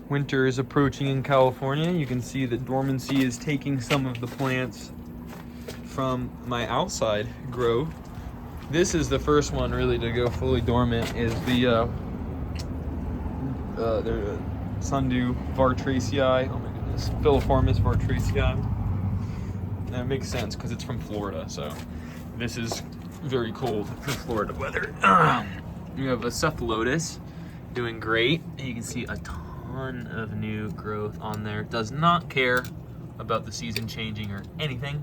Winter is approaching in California. You can see that dormancy is taking some of the plants from my outside grow. This is the first one really to go fully dormant, is the sundew vartracei. Oh my goodness, Filiformis vartracei. And it makes sense because it's from Florida, so this is very cold for Florida weather. You have a cephalotus doing great. You can see a ton of new growth on there. Does not care about the season changing or anything.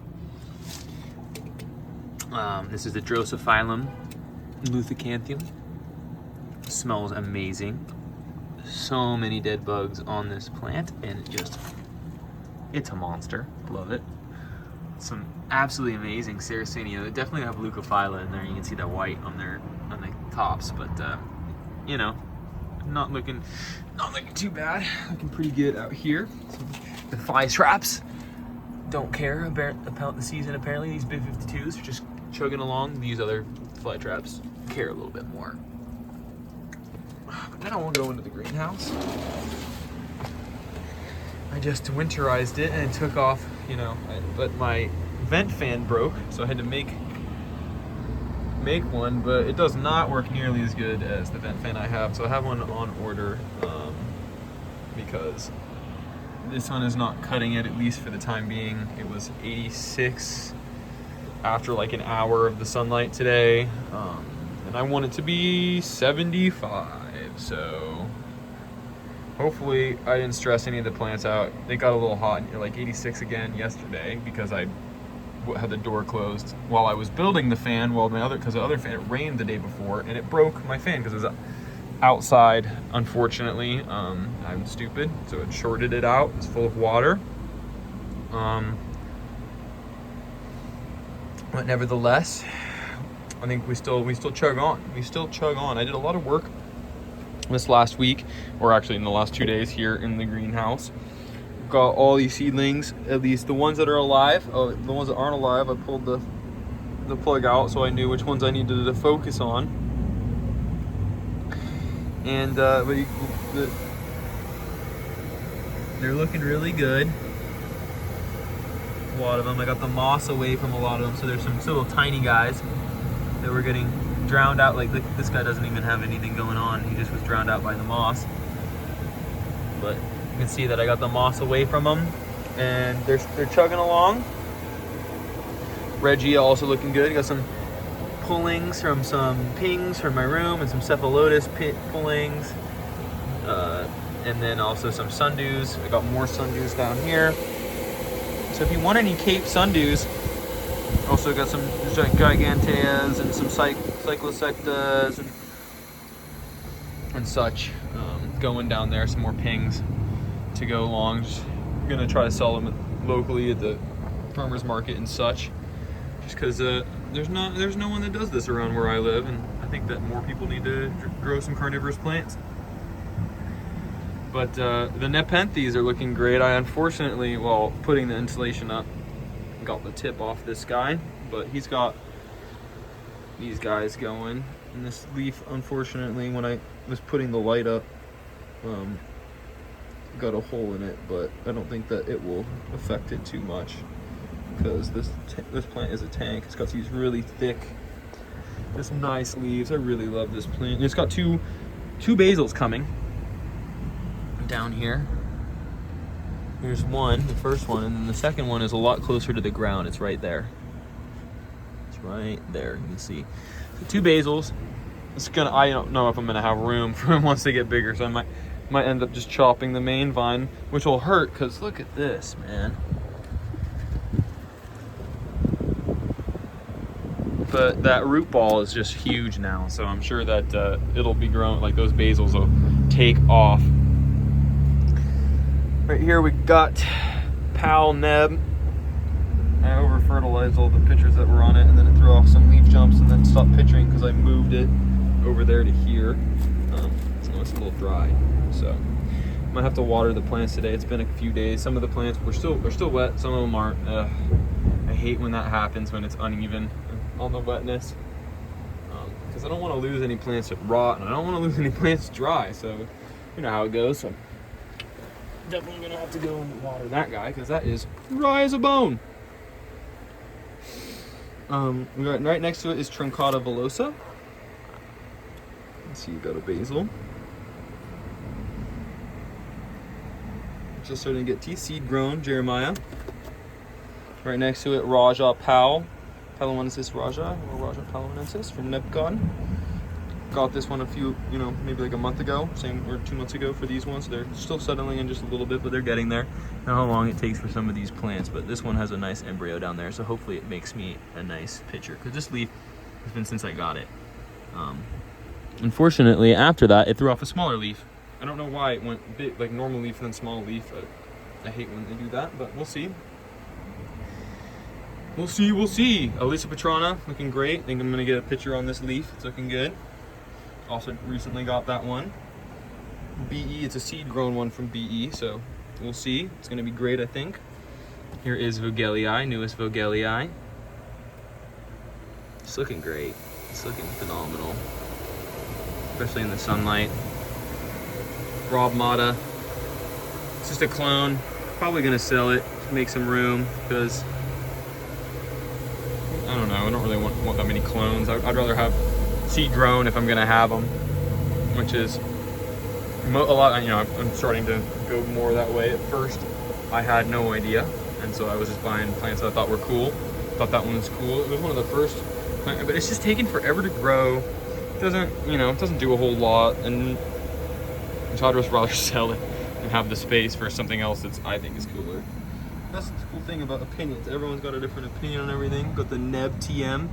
This is the Drosophilum leucocanthium. Smells amazing. So many dead bugs on this plant, and it's a monster. Love it. Some absolutely amazing Sarracenia. They definitely have leucophylla in there. You can see that white on the tops, but you know, not looking too bad. Looking pretty good out here. The fly traps don't care about the season. Apparently, these big 52s are just chugging along. These other fly traps care a little bit more. But then I won't go into the greenhouse. I just winterized it and it took off, you know, but my vent fan broke, so I had to make one, but it does not work nearly as good as the vent fan I have. So I have one on order because this one is not cutting it, at least for the time being. It was 86 after like an hour of the sunlight today, and I want it to be 75. So hopefully I didn't stress any of the plants out. They got a little hot, like 86 again yesterday, because I had the door closed while I was building the fan. Because the other fan, it rained the day before and it broke my fan because it was outside. Unfortunately, I'm stupid, so it shorted it out. It's full of water. But nevertheless, I think we still chug on. We still chug on. I did a lot of work this last week, or actually in the last 2 days here in the greenhouse. Got all these seedlings, at least the ones that are alive. Oh, the ones that aren't alive, I pulled the plug out so I knew which ones I needed to focus on. And they're looking really good. A lot of them. I got the moss away from a lot of them, so there's some little tiny guys that were getting drowned out. Like this guy doesn't even have anything going on. He just was drowned out by the moss. But you can see that I got the moss away from them, and they're chugging along. Regia also looking good. Got some pullings from some pings from my room, and some cephalotus pullings, and then also some sundews. I got more sundews down here. So if you want any Cape sundews, also got some giganteas and some cyclosectas and such going down there. Some more pings to go along. Just gonna try to sell them locally at the farmers market and such. Just because there's no one that does this around where I live, and I think that more people need to grow some carnivorous plants. But the Nepenthes are looking great. I unfortunately, while putting the insulation up, got the tip off this guy, but he's got these guys going. And this leaf, unfortunately, when I was putting the light up, got a hole in it, but I don't think that it will affect it too much, because this plant is a tank. It's got these really thick, just nice leaves. I really love this plant. And it's got two basils coming down here. Here's one, the first one, and then the second one is a lot closer to the ground. It's right there. It's right there. You can see. So 2 basils. I don't know if I'm gonna have room for them once they get bigger, so I might end up just chopping the main vine, which will hurt, because look at this, man. But that root ball is just huge now, so I'm sure that it'll be growing, like those basils will take off. Right here we got Pal Neb. I over-fertilized all the pitchers that were on it, and then it threw off some leaf jumps and then stopped pitching because I moved it over there to here. So it's a little dry, so I might have to water the plants today. It's been a few days. Some of the plants are still wet, some of them aren't. I hate when that happens, when it's uneven on the wetness, because I don't want to lose any plants that rot, and I don't want to lose any plants dry, so you know how it goes. So definitely gonna have to go and water that guy because that is dry as a bone. We got right next to it is Truncata villosa. Let's see, you got a basil. Just starting to get teeth, seed grown, Jeremiah. Right next to it, Raja Palawensis Raja, or Raja Palawensis from Nepenthes. Got this one a few, maybe like a month ago, or 2 months ago for these ones. They're still settling in just a little bit, but they're getting there. I don't know how long it takes for some of these plants, but this one has a nice embryo down there, so hopefully it makes me a nice picture, because this leaf has been since I got it. Unfortunately, after that, it threw off a smaller leaf. I don't know why it went big, like normal leaf and then small leaf. I hate when they do that, but we'll see. We'll see. Elisa Petrana, looking great. I think I'm gonna get a picture on this leaf. It's looking good. Also recently got that one. BE, it's a seed grown one from BE, so we'll see. It's gonna be great, I think. Here is Vogelii, newest Vogelii. It's looking great. It's looking phenomenal, especially in the sunlight. Rob Mata. It's just a clone. Probably gonna sell it, make some room, because I don't know, I don't really want that many clones. I'd rather have seed grown if I'm gonna have them, which is a lot. I'm starting to go more that way. At first, I had no idea, and so I was just buying plants that I thought were cool. Thought that one was cool. It was one of the first, but it's just taken forever to grow. It doesn't do a whole lot, and so I'd just rather sell it and have the space for something else that I think is cooler. That's the cool thing about opinions. Everyone's got a different opinion on everything. Got the Neb TM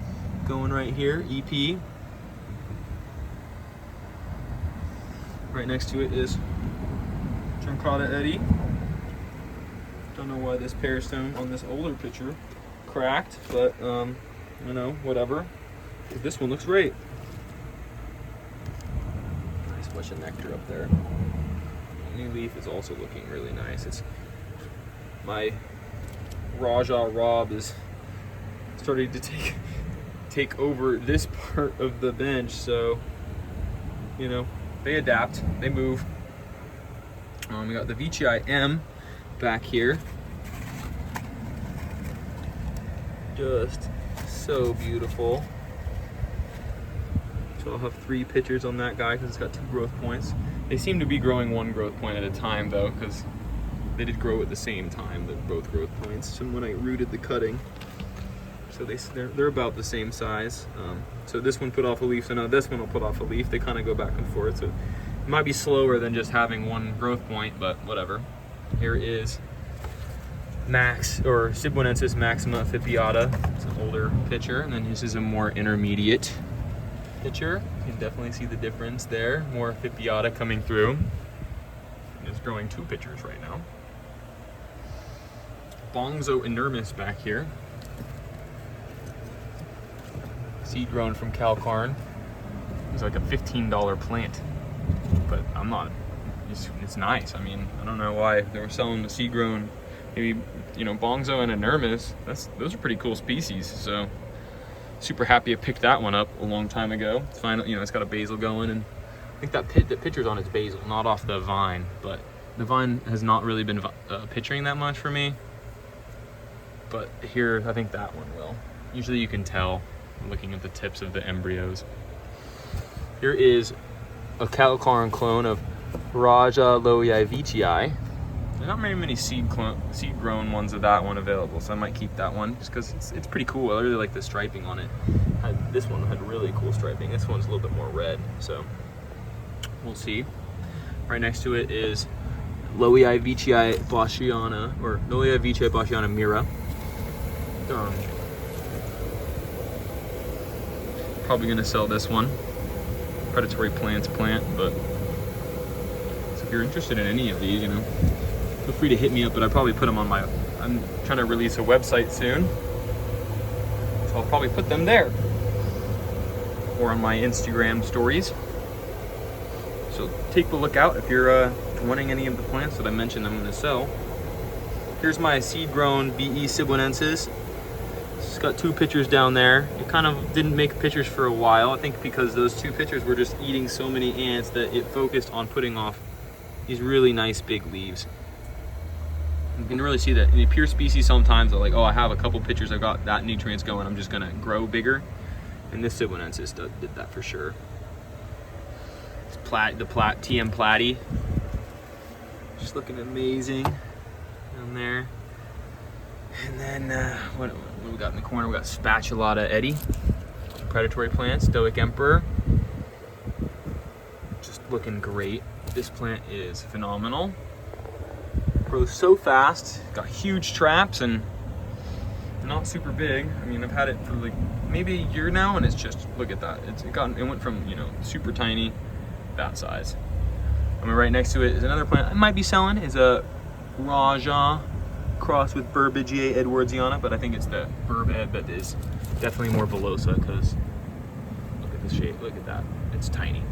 going right here, EP. Right next to it is Truncata Eddie. Don't know why this pearstone on this older picture cracked, but whatever. This one looks great. Nice bunch of nectar up there. The new leaf is also looking really nice. It's my Raja Rob is starting to take over this part of the bench, so they adapt, they move. We got the Veitchii M back here, just so beautiful. So I'll have 3 pictures on that guy because it's got 2 growth points. They seem to be growing 1 growth point at a time though, because they did grow at the same time, both growth points, from when I rooted the cutting. So they're about the same size. So this one put off a leaf, so now this one will put off a leaf. They kind of go back and forth. So it might be slower than just having 1 growth point, but whatever. Here is Max, or Sibonensis Maxima Fipiata. It's an older picture, and then this is a more intermediate picture. You can definitely see the difference there. More Fipiata coming through. It's growing 2 pictures right now. Bongzo enormis back here. Seed grown from Calcarn. It's like a $15 plant, but it's nice. I mean, I don't know why they were selling the seed grown. Maybe, Bongzo and enormis, those are pretty cool species. So super happy I picked that one up a long time ago. It's finally, it's got a basil going, and I think that picture's on its basil, not off the vine, but the vine has not really been picturing that much for me. But here, I think that one will. Usually you can tell looking at the tips of the embryos. Here is a Calcarn clone of Raja Loei Veitchii. There's not very many seed grown ones of that one available, so I might keep that one just because it's pretty cool. I really like the striping on it. This one had really cool striping. This one's a little bit more red, so we'll see. Right next to it is Loei Veitchii Boschiana, or Loei Veitchii Boschiana Mira. Probably gonna sell this one. Predatory plants plant, but so if you're interested in any of these, feel free to hit me up, but I probably put them on I'm trying to release a website soon, so I'll probably put them there or on my Instagram stories. So take a look out if you're wanting any of the plants that I mentioned I'm gonna sell. Here's my seed grown BE Sibonensis. It's got 2 pictures down there. It kind of didn't make pictures for a while. I think because those 2 pictures were just eating so many ants that it focused on putting off these really nice big leaves. You can really see that in the pure species sometimes they're like, oh, I have a couple pitchers, I've got that nutrients going, I'm just gonna grow bigger. And this Sibonensis did that for sure. It's TM Platy. Just looking amazing down there. And then what we got in the corner? We got Spatulata Eddie, predatory plant, Stoic Emperor. Just looking great. This plant is phenomenal. Grows so fast. Got huge traps and not super big. I mean, I've had it for like maybe a year now, and it's just, look at that. It went from, you know, super tiny, that size. I mean, right next to it is another plant I might be selling. Is a Raja crossed with Burbigiae Edwardsiana, but I think it's the Burb Ed that is definitely more villosa, because look at the shape. Look at that. It's tiny.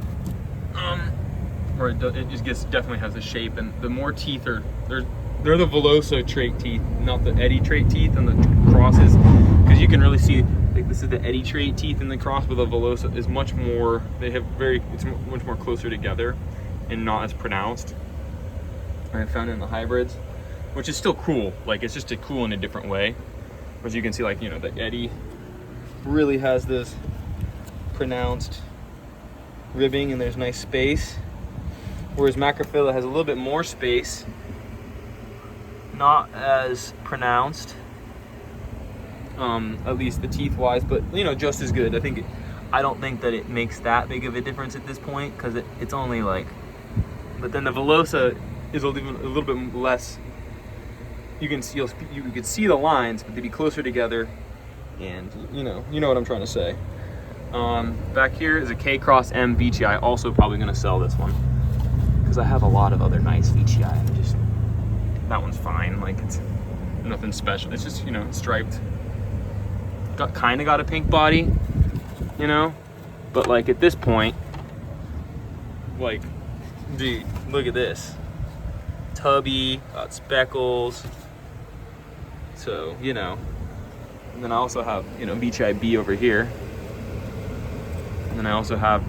Or it just definitely has a shape, and the more teeth are they're the villosa trait teeth, not the Eddie trait teeth and the crosses, because you can really see, like, this is the Eddie trait teeth, and the cross with the villosa is much more, it's much more closer together and not as pronounced. I found it in the hybrids, which is still cool. Like, it's just cool in a different way. As you can see, like, you know, the Eddie really has this pronounced ribbing and there's nice space, whereas Macrophylla has a little bit more space, not as pronounced, at least the teeth wise, but, you know, just as good. I don't think that it makes that big of a difference at this point, because it's only like, but then the villosa is a little bit less. You could see the lines, but they'd be closer together, and you know what I'm trying to say. Back here is a K Cross M Veitchii. Also probably gonna sell this one, because I have a lot of other nice Veitchii. That one's fine. Like, it's nothing special. It's just, you know, striped. Kind of got a pink body, you know, but like at this point, like, dude, look at this. Tubby, got speckles. So, you know, and then I also have, you know, Veitchii B over here. And then I also have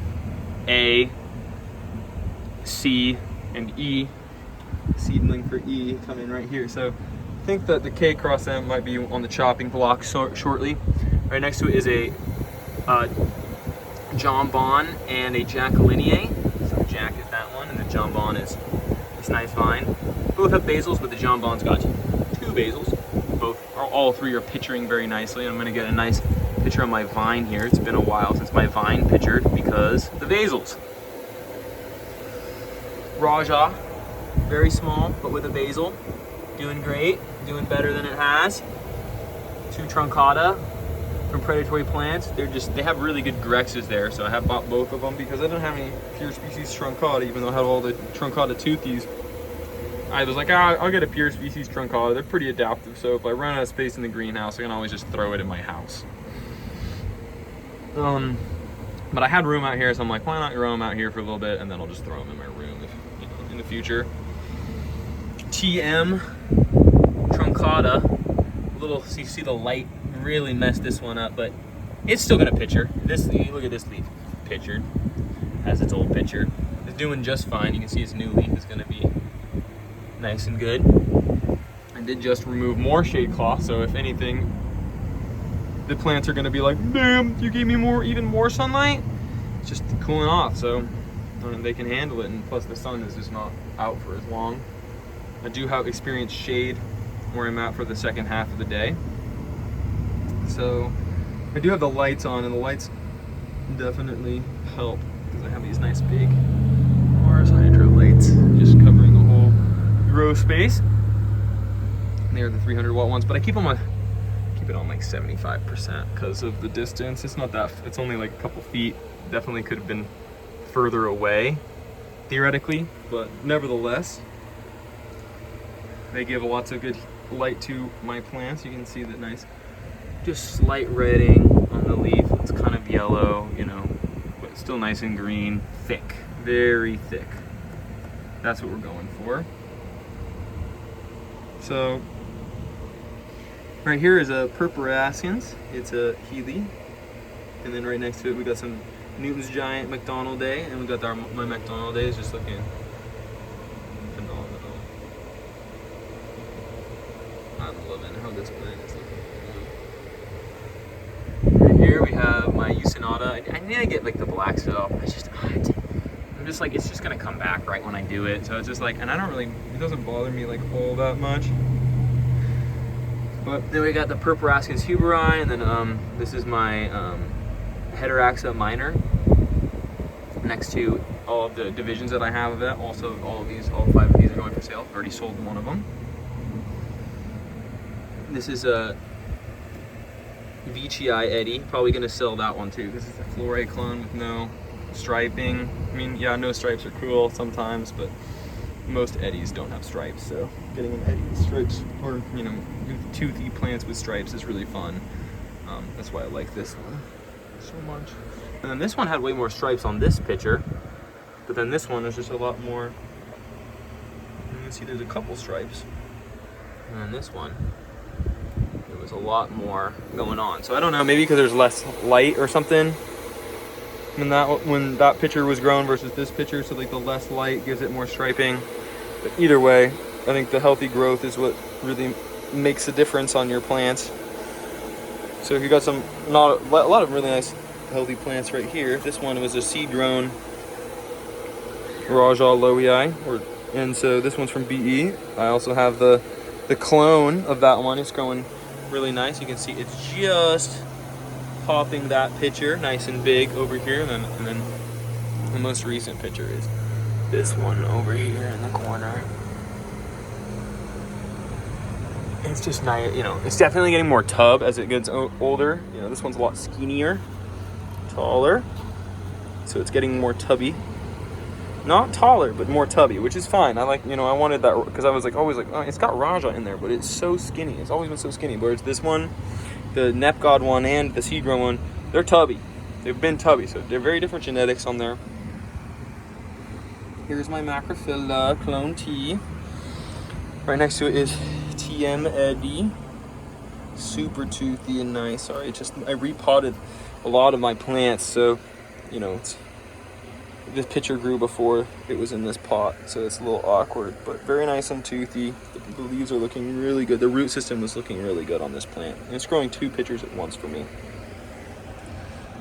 A, C, and E, seedling for E coming right here. So I think that the K Cross M might be on the chopping block shortly. Right next to it is a Jambon and a Jacquelinie. So Jack is that one, and the Jambon is this nice vine. Both have basils, but the Jambon's got 2 basils. All 3 are pitchering very nicely. I'm gonna get a nice picture of my vine here. It's been a while since my vine pitchered because the basils. Raja, very small, but with a basil. Doing great, doing better than it has. 2 truncata from predatory plants. They have really good grexes there, so I have bought both of them because I didn't have any pure species truncata, even though I had all the truncata toothies. I was like, I'll get a pure species truncata. They're pretty adaptive, so if I run out of space in the greenhouse, I can always just throw it in my house. But I had room out here, so I'm like, why not grow them out here for a little bit, and then I'll just throw them in my room if, you know, in the future. TM truncata. So you see the light really messed this one up, but it's still gonna pitcher. Look at this leaf, pitchered. Has its old pitcher. It's doing just fine. You can see its new leaf is gonna be nice and good. I did just remove more shade cloth, so if anything, the plants are gonna be like, damn, you gave me even more sunlight. It's just cooling off, so they can handle it, and plus the sun is just not out for as long. I do have experienced shade where I'm at for the second half of the day. So I do have the lights on, and the lights definitely help because I have these nice big Mars Hydro lights just covering the whole grow space. They're the 300 watt ones, but I keep it on like 75% because of the distance. It's not that, it's only like a couple feet. Definitely could have been further away theoretically, but nevertheless, they give lots of good light to my plants. You can see that nice, just slight redding on the leaf. It's kind of yellow, you know, but still nice and green, thick, very thick. That's what we're going for. So right here is a Purpurascens. It's a Healy, and then right next to it we got some Newton's Giant McDonald Day, and we got my McDonald Day is just looking phenomenal. loving how this plant is looking. Right here we have my Eusinata. I need to get like the black stuff. I'm just like, it's just gonna come back right when I do it. So it's just like, and I don't really, it doesn't bother me like all that much. But then we got the Purpurascus huberi, and then this is my Hederaxa minor. Next to all of the divisions that I have of it. Also, all 5 of these are going for sale. I've already sold one of them. This is a Vicii Eddie. Probably gonna sell that one too. This is a Flore clone with no striping. I mean, yeah, no stripes are cool sometimes, but most Eddies don't have stripes. So getting an Eddie with stripes, or you know, toothy plants with stripes is really fun. That's why I like this one so much. And then this one had way more stripes on this picture, but then this one is just a lot more. You can see there's a couple stripes. And then this one, there was a lot more going on. So I don't know, maybe because there's less light or something when that picture was grown versus this picture. So like the less light gives it more striping. But either way, I think the healthy growth is what really makes a difference on your plants. So if you got a lot of really nice healthy plants right here. This one was a seed grown Raja Lowii, and so this one's from BE. I also have the clone of that one. It's growing really nice. You can see it's just popping that picture nice and big over here, and then the most recent picture is this one over here in the corner. It's just nice, you know, it's definitely getting more tub as it gets older. You know, this one's a lot skinnier, taller, so it's getting more tubby. Not taller, but more tubby, which is fine. I like, you know, I wanted that because I was like always like, oh, it's got Raja in there, but it's so skinny. It's always been so skinny. Whereas this one, the Nep God one and the seed grown one, they're tubby. They've been tubby, so they're very different genetics on there. Here's my Macrophylla Clone T. Right next to it is TM Eddie. Super toothy and nice. Sorry, I repotted a lot of my plants, so you know this picture grew before it was in this pot, so it's a little awkward, but very nice and toothy. The leaves are looking really good. The root system was looking really good on this plant, and it's growing 2 pictures at once for me.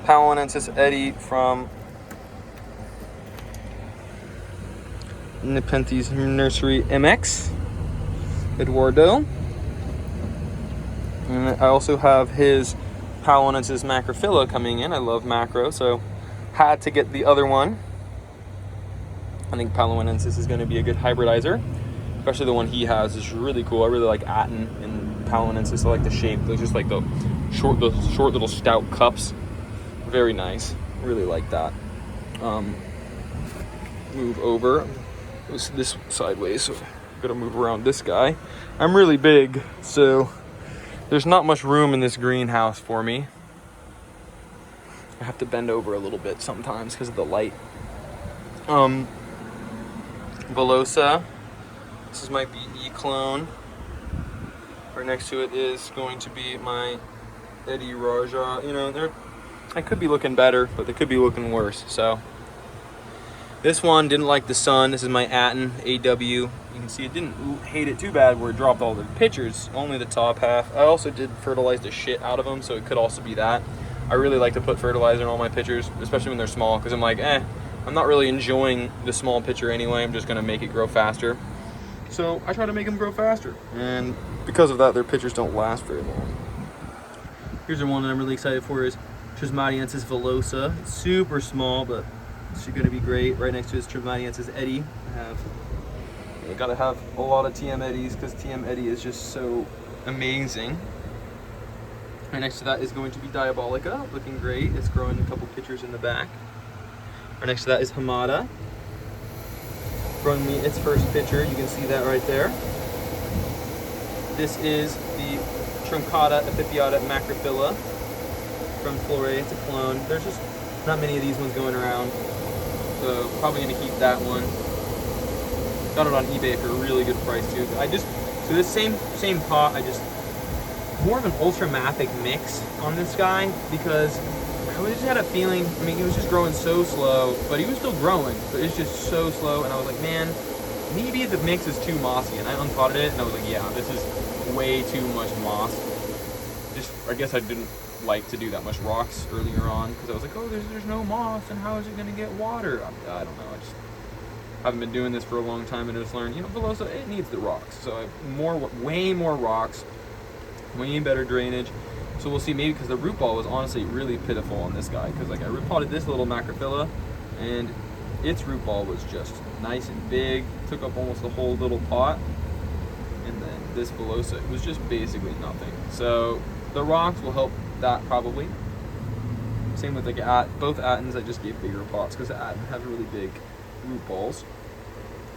Palawanensis Eddie from Nepenthes Nursery MX, Eduardo. And I also have his Palawanensis Macrophylla coming in. I love macro, so had to get the other one. I think Palawanensis is going to be a good hybridizer, especially the one he has is really cool. I really like Atten and Palawanensis. I like the shape. They're just like the short little stout cups. Very nice. Really like that. Move over. This sideways, so I'm gonna move around this guy. I'm really big, so there's not much room in this greenhouse for me. I have to bend over a little bit sometimes because of the light. Velosa. This is my BE clone. Right next to it is going to be my Eddie Raja. You know, I could be looking better, but they could be looking worse. So this one didn't like the sun. This is my Atten AW. You can see it didn't hate it too bad where it dropped all the pictures, only the top half. I also did fertilize the shit out of them, so it could also be that. I really like to put fertilizer in all my pictures, especially when they're small, because I'm like, I'm not really enjoying the small picture anyway. I'm just gonna make it grow faster. So I try to make them grow faster, and because of that, their pictures don't last very long. Here's the one that I'm really excited for is Trismatiensis Velosa. It's super small, but it's gonna be great. Right next to it is Trismatiensis Eddie. I gotta have a lot of TM Eddies because TM Eddie is just so amazing. Right next to that is going to be Diabolica, looking great. It's growing a couple pictures in the back. Right next to that is Hamada, growing me its first picture. You can see that right there. This is the Truncata Epiphyata Macrophylla from Flore. It's a clone. There's just not many of these ones going around, so probably gonna keep that one. Got it on eBay for a really good price too. So this same pot, more of an ultramathic mix on this guy because I just had a feeling, I mean, he was just growing so slow, but he was still growing, but it's just so slow, and I was like, man, maybe the mix is too mossy, and I unpotted it, and I was like, yeah, this is way too much moss. Just, I guess I didn't like to do that much rocks earlier on, because I was like, oh, there's no moss, and how is it going to get water? I don't know, I just haven't been doing this for a long time, and I just learned, you know, Velosa, it needs the rocks. So I have way more rocks, way better drainage. So we'll see, maybe because the root ball was honestly really pitiful on this guy, because like I root potted this little macrophylla, and its root ball was just nice and big, took up almost the whole little pot. And then this Velosa, it was just basically nothing. So the rocks will help that probably. Same with like both Attons, I just gave bigger pots because the Atton have really big root balls,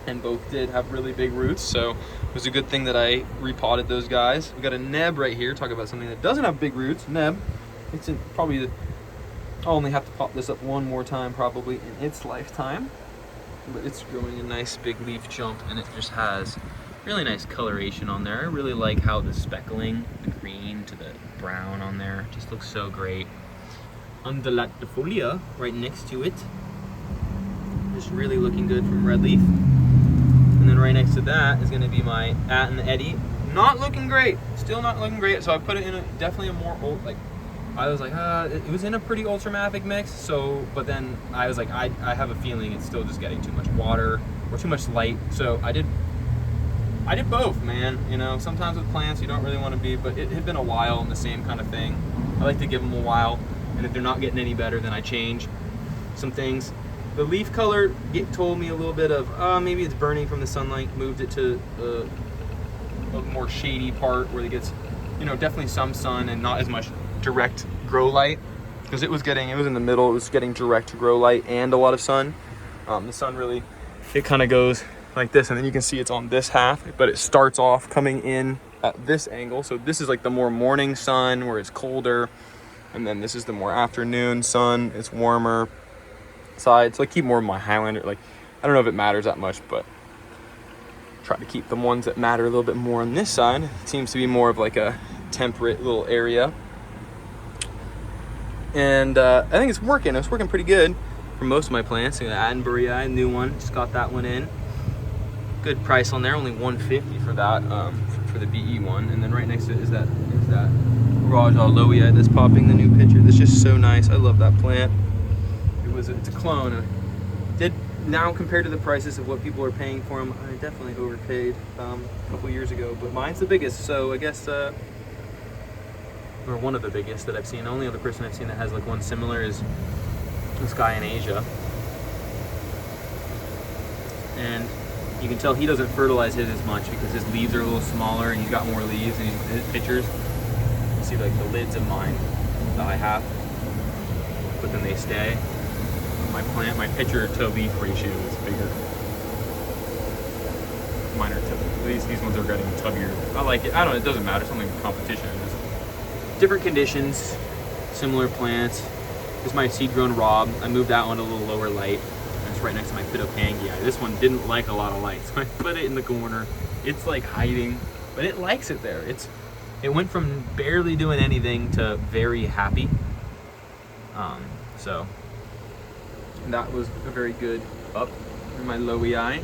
and both did have really big roots, so it was a good thing that I repotted those guys. We got a Neb right here. Talk about something that doesn't have big roots. Neb, it's in probably I'll only have to pop this up one more time probably in its lifetime, but it's growing a nice big leaf jump, and it just has really nice coloration on there. I really like how the speckling, the green to the brown on there, just looks so great. Undulatifolia right next to it, just really looking good from red leaf. And then right next to that is going to be my Atton Eddie. Not looking great, still not looking great. So I put it in definitely a more old, like I was like, it was in a pretty ultramafic mix. So, but then I was like, I have a feeling it's still just getting too much water or too much light. So I did both, man. You know, sometimes with plants you don't really want to be, but it had been a while in the same kind of thing. I like to give them a while, and if they're not getting any better, then I change some things. The leaf color told me a little bit of, maybe it's burning from the sunlight, moved it to a more shady part where it gets, you know, definitely some sun and not as much direct grow light, because it was in the middle, it was getting direct grow light and a lot of sun. The sun really, it kind of goes like this, and then you can see it's on this half, but it starts off coming in at this angle. So this is like the more morning sun where it's colder, and then this is the more afternoon sun, it's warmer side. So I keep more of my Highlander, like I don't know if it matters that much, but try to keep the ones that matter a little bit more on this side. It seems to be more of like a temperate little area, and I think it's working pretty good for most of my plants. The Attenborough, new one, just got that one in, good price on there, only $150 for that, for the BE one. And then right next to it is that Raja Loei that's popping the new picture. That's just so nice. I love that plant. It's a clone. Now compared to the prices of what people are paying for them, I definitely overpaid a couple years ago, but mine's the biggest, so I guess or one of the biggest that I've seen. The only other person I've seen that has like one similar is this guy in Asia, and you can tell he doesn't fertilize his as much because his leaves are a little smaller and he's got more leaves, and his pictures, you can see like the lids of mine that I have, but then they stay. My pitcher to leaf ratio is bigger. Mine are these ones are getting tubbier. I like it. I don't know, it doesn't matter. It's only competition. It's different conditions, similar plants. This is my seed grown Rob. I moved that one to a little lower light. It's right next to my Pitopangii. This one didn't like a lot of light, so I put it in the corner. It's like hiding, but it likes it there. It went from barely doing anything to very happy. So that was a very good up in my Loei.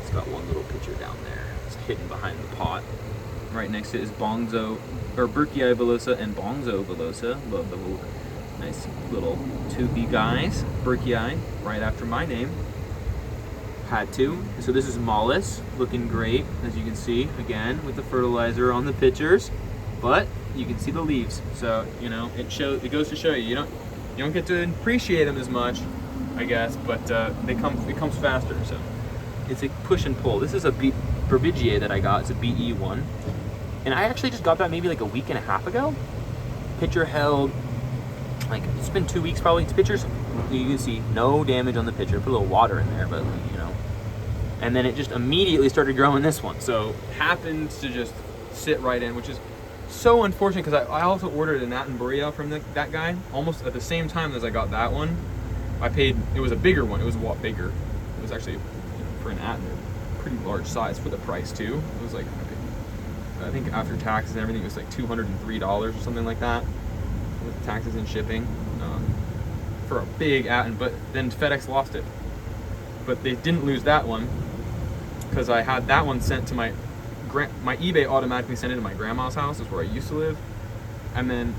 It's got one little picture down there. It's hidden behind the pot. Right next to it is Burkii Velosa and Bongzo Velosa. Love the little nice little toothy guys. Burkii, right after my name. Had to. So this is Mollis, looking great, as you can see, again, with the fertilizer on the pictures. But you can see the leaves. So, you know, it goes to show you, you don't get to appreciate them as much, I guess, but it comes faster. So it's a push and pull. This is a Burbigiae that I got. It's a BE one, and I actually just got that maybe like a week and a half ago. Picture held, like it's been 2 weeks probably. It's pictures, you can see no damage on the picture. Put a little water in there, but you know, and then it just immediately started growing this one. So happened to just sit right in, which is so unfortunate because I also ordered an Attenborough from that guy almost at the same time as I got that one. I paid, it was a bigger one, it was a lot bigger. It was actually, for an Atten, pretty large size for the price too. It was like, I think after taxes and everything, it was like $203 or something like that, with taxes and shipping, for a big Atten, but then FedEx lost it. But they didn't lose that one, because I had that one sent to my eBay automatically sent it to my grandma's house, is where I used to live, and then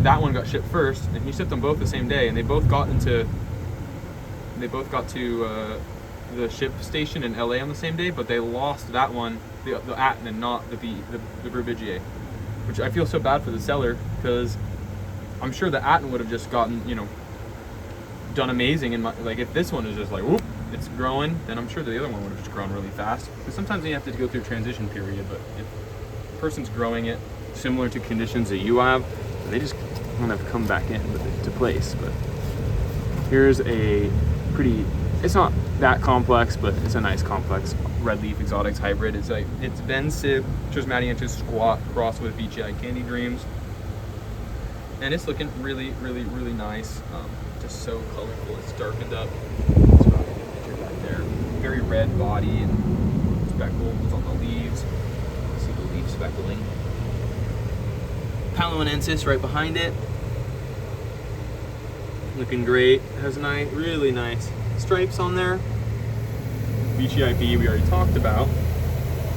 that one got shipped first, and he shipped them both the same day, and they both got to the ship station in LA on the same day, but they lost that one, the Aten, and not the Verbigier, which I feel so bad for the seller, because I'm sure the Aten would have just gotten, you know, done amazing in my, like, if this one is just like, whoop, it's growing, then I'm sure the other one would have just grown really fast. Because sometimes you have to go through a transition period, but if a person's growing it similar to conditions that you have, they just kind of come back to place. But here's a pretty, it's not that complex, but it's a nice complex red leaf exotics hybrid. It's Ben Sib, Trismatiensis squat crossed with VGI Candy Dreams. And it's looking really, really, really nice. Just so colorful. It's darkened up. It's got a picture back there. Very red body and speckles on the leaves. See the leaf speckling. Paloenensis right behind it. Looking great. Has nice, really nice stripes on there. VGIP we already talked about.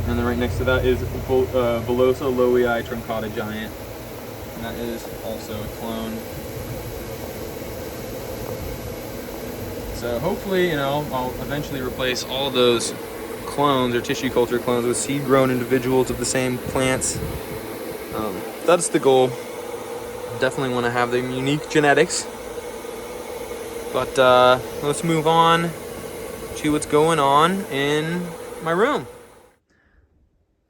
And then right next to that is Velosa Lowii Truncata Giant. And that is also a clone. So hopefully, you know, I'll eventually replace all those clones or tissue culture clones with seed-grown individuals of the same plants. That's the goal. Definitely want to have them unique genetics. But let's move on to what's going on in my room.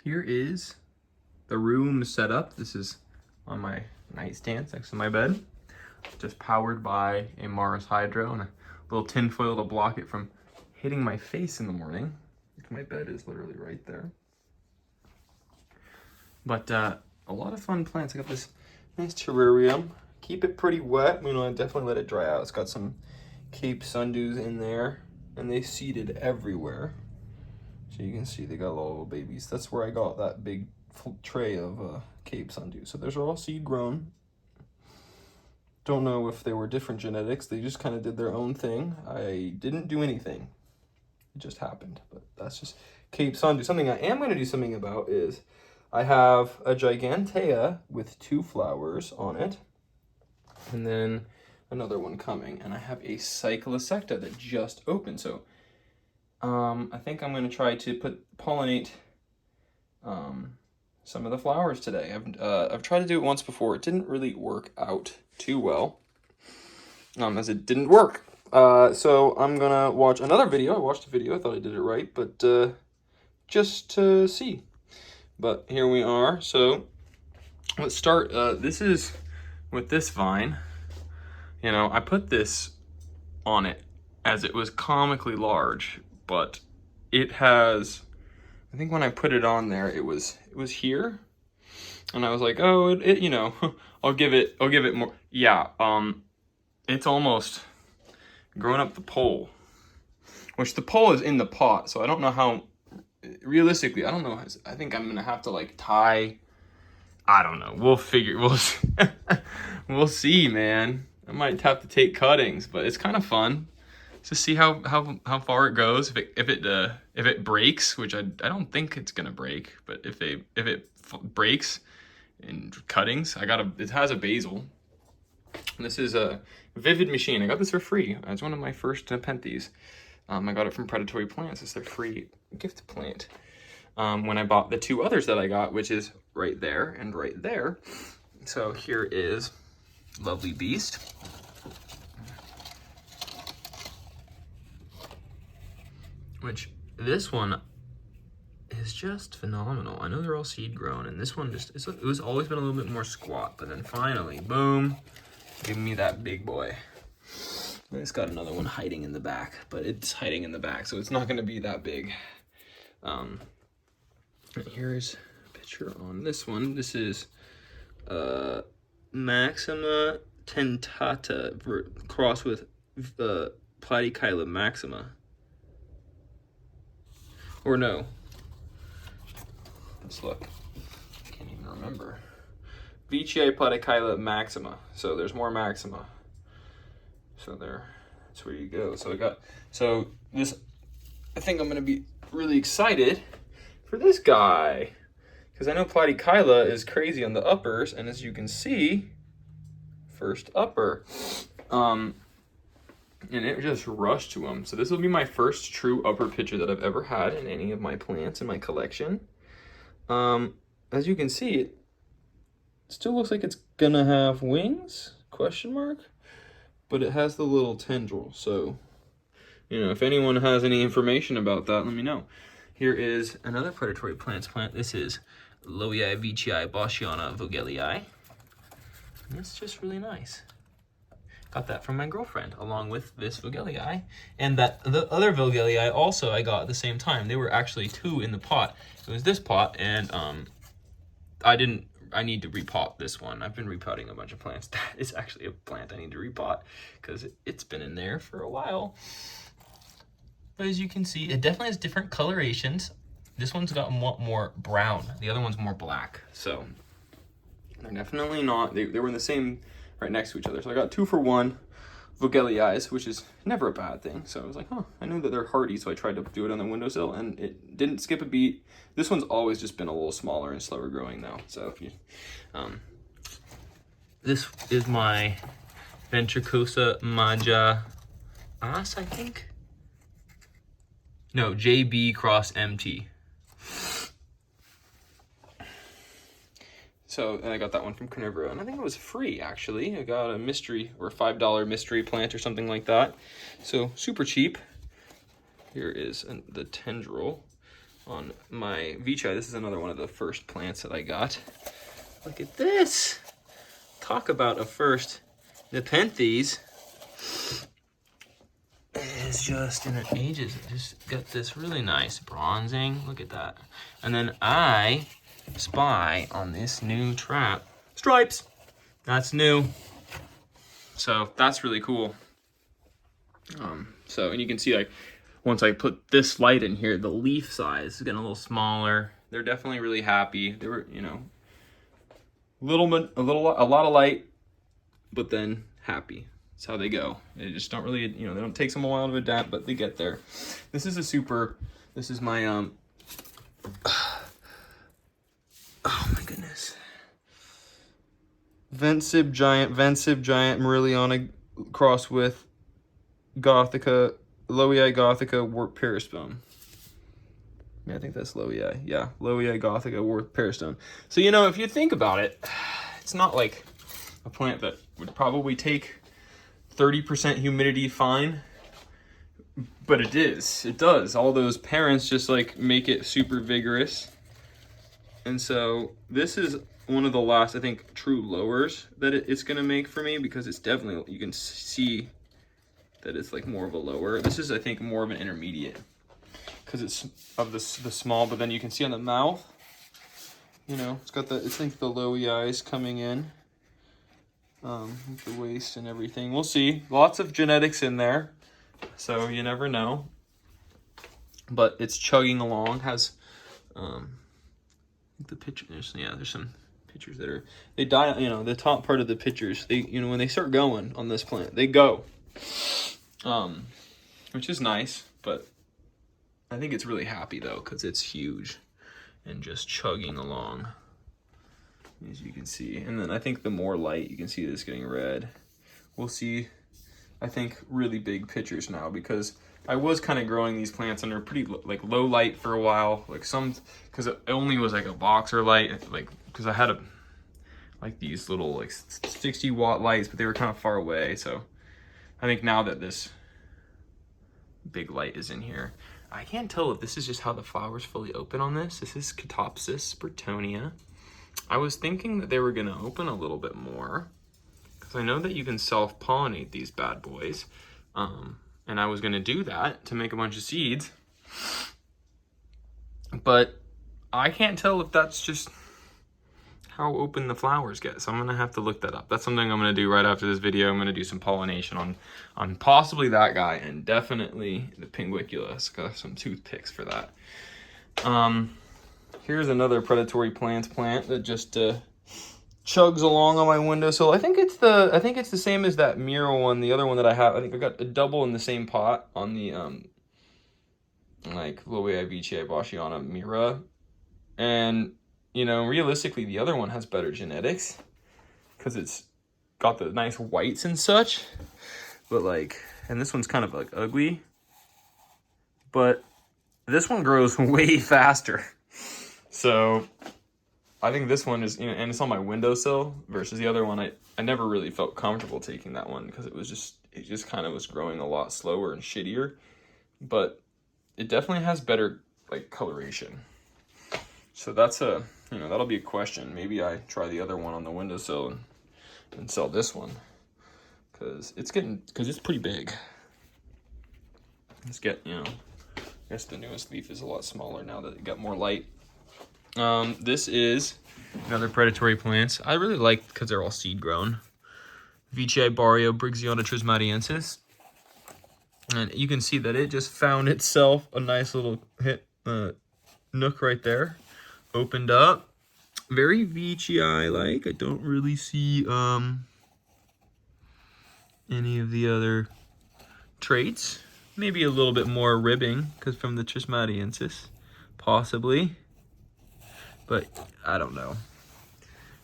Here is the room setup. This is on my nightstand next to my bed. Just powered by a Mars Hydro and a little tin foil to block it from hitting my face in the morning. My bed is literally right there. But a lot of fun plants. I got this nice terrarium. Keep it pretty wet. You know, I definitely let it dry out. It's got some Cape Sundews in there, and they seeded everywhere. So you can see they got little babies. That's where I got that big tray of Cape Sundew. So those are all seed grown. Don't know if they were different genetics. They just kind of did their own thing. I didn't do anything. It just happened. But that's just Cape Sundew. Something I am going to do something about is I have a Gigantea with 2 flowers on it. And then another one coming. And I have a Cyclosecta that just opened. So I think I'm going to try to pollinate some of the flowers today. I've tried to do it once before. It didn't really work out too well, as it didn't work. So I'm gonna watch another video. I watched a video. I thought I did it right, but just to see. But here we are. So let's start. This is with this vine. You know, I put this on it as it was comically large, but it has, I think when I put it on there, it was here, and I was like, oh, it you know, I'll give it more. Yeah, it's almost grown up the pole, which the pole is in the pot, so I don't know how. Realistically, I don't know. I think I'm gonna have to like tie. I don't know. We'll figure. We'll see, man. I might have to take cuttings, but it's kind of fun to see how far it goes. If it breaks, which I don't think it's gonna break, but if it breaks in cuttings, it has a basil. This is a Vivid Machine. I got this for free. It's one of my first Nepenthes. I got it from Predatory Plants. It's their free gift plant. When I bought the 2 others that I got, which is right there and right there. So here is Lovely Beast. Which, this one is just phenomenal. I know they're all seed grown, and this one it was always been a little bit more squat, but then finally, boom, give me that big boy. And it's got another one hiding in the back, but it's hiding in the back, so it's not gonna be that big. Here's a picture on this one. This is Maxima tentata crossed with Platykyla maxima. Or no. Let's look. I can't even remember. VGI Platykyla maxima. So there's more maxima. So that's where you go. So this, I think I'm gonna be really excited for this guy. Because I know Platykyla is crazy on the uppers, and as you can see, first upper. And it just rushed to him. So this will be my first true upper picture that I've ever had in any of my plants in my collection. As you can see, it still looks like it's gonna have wings, question mark, but it has the little tendril. So, you know, if anyone has any information about that, let me know. Here is another predatory plants plant. This is Lowiae veitchii Boschiana Vogelii. And it's just really nice. Got that from my girlfriend, along with this Vogelii. And that the other Vogelii also I got at the same time. They were actually 2 in the pot. It was this pot, and I need to repot this one. I've been repotting a bunch of plants. That is actually a plant I need to repot because it's been in there for a while. But as you can see, it definitely has different colorations. This one's got more brown. The other one's more black. So they're definitely not, they were in the same, right next to each other. So I got 2 for 1 Vogeliis, which is never a bad thing. So I was like, huh, I knew that they're hardy, so I tried to do it on the windowsill, and it didn't skip a beat. This one's always just been a little smaller and slower growing though. So if you, this is my Ventricosa Maja As, I think. No, JB cross MT. So, and I got that one from Carnivora, and I think it was free, actually. I got a mystery, or $5 mystery plant or something like that. So, super cheap. Here is the tendril on my veitchii. This is another one of the first plants that I got. Look at this. Talk about a first Nepenthes. It's just in ages. It just got this really nice bronzing. Look at that. And then I spy on this new trap. Stripes. That's new. So that's really cool. And you can see, like, once I put this light in here, the leaf size is getting a little smaller. They're definitely really happy. They were, you know, a lot of light, but then happy. That's how they go. They just don't really, you know, they don't take them a while to adapt, but they get there. This is my, oh my goodness. Vensib Giant Merilliana cross with Gothica, Lowiae Gothica Wart Peristone. Yeah, I think that's Lowiae. Yeah, Lowiae Gothica Wart Peristone. So, you know, if you think about it, it's not like a plant that would probably take 30% humidity fine, but it does. All those parents just like make it super vigorous. And so this is one of the last, I think, true lowers that it's gonna make for me, because it's definitely, you can see that it's like more of a lower. This is, I think, more of an intermediate because it's of the small, but then you can see on the mouth, you know, it's got the, I think, the lowy eyes coming in. With the waist and everything. We'll see. Lots of genetics in there, so you never know. But it's chugging along. Has the pictures. Yeah, there's some pictures that are, they die. You know, the top part of the pictures. They, you know, when they start going on this plant, they go. Which is nice, but I think it's really happy though, because it's huge and just chugging along, as you can see. And then I think the more light, you can see this getting red. We'll see, I think, really big pictures now, because I was kind of growing these plants under pretty like low light for a while, like some, because it only was like a boxer light, like, because I had like these little like 60-watt lights, but they were kind of far away. So I think now that this big light is in here, I can't tell if this is just how the flowers fully open on this. This is Catopsis Spertonia. I was thinking that they were going to open a little bit more, because I know that you can self-pollinate these bad boys. And I was going to do that to make a bunch of seeds. But I can't tell if that's just how open the flowers get. So I'm going to have to look that up. That's something I'm going to do right after this video. I'm going to do some pollination on possibly that guy, and definitely the Pinguicula. Got some toothpicks for that. Here's another predatory plant that just chugs along on my windowsill. I think it's the same as that mural one, the other one that I have. I think I got a double in the same pot on the like Loewe Vici Bashiana Mira. And, you know, realistically, the other one has better genetics because it's got the nice whites and such. But like, and this one's kind of like ugly. But this one grows way faster. So I think this one is, you know, and it's on my windowsill versus the other one. I never really felt comfortable taking that one because it just kind of was growing a lot slower and shittier. But it definitely has better like coloration. So that's a, you know, that'll be a question. Maybe I try the other one on the windowsill and sell this one because it's pretty big. Let's get, you know, I guess the newest leaf is a lot smaller now that it got more light. This is another predatory plants. I really like because they're all seed grown. Vici Barrio Brixiana Trismatiensis. And you can see that it just found itself a nice little nook right there. Opened up. Very Vici-like. I don't really see any of the other traits. Maybe a little bit more ribbing because from the Trismatiensis, possibly. But I don't know.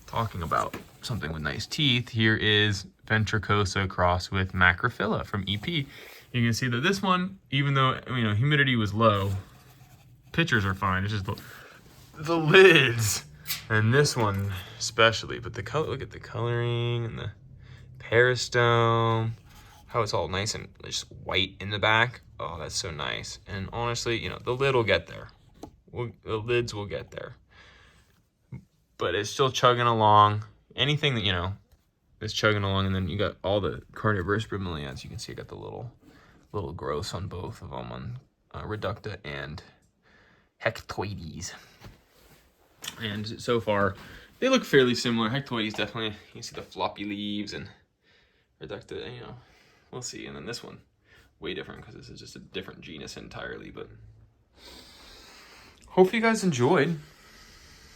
Talking about something with nice teeth, here is Ventricosa crossed with Macrophylla from EP. You can see that this one, even though, you know, humidity was low, pictures are fine. It's just the lids, and this one especially. But the color, look at the coloring and the peristome, how it's all nice and just white in the back. Oh, that's so nice. And honestly, you know, the lid will get there. The lids will get there. But it's still chugging along. Anything that, you know, is chugging along, and then you got all the carnivorous bromeliads. You can see I got the little growths on both of them, on Reducta and Hectoides. And so far, they look fairly similar. Hectoides definitely, you can see the floppy leaves, and Reducta, you know, we'll see. And then this one, way different because this is just a different genus entirely. But hopefully you guys enjoyed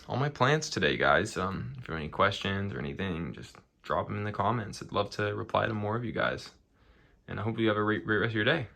all my plants today, guys. If you have any questions or anything, just drop them in the comments. I'd love to reply to more of you guys. And I hope you have a great rest of your day.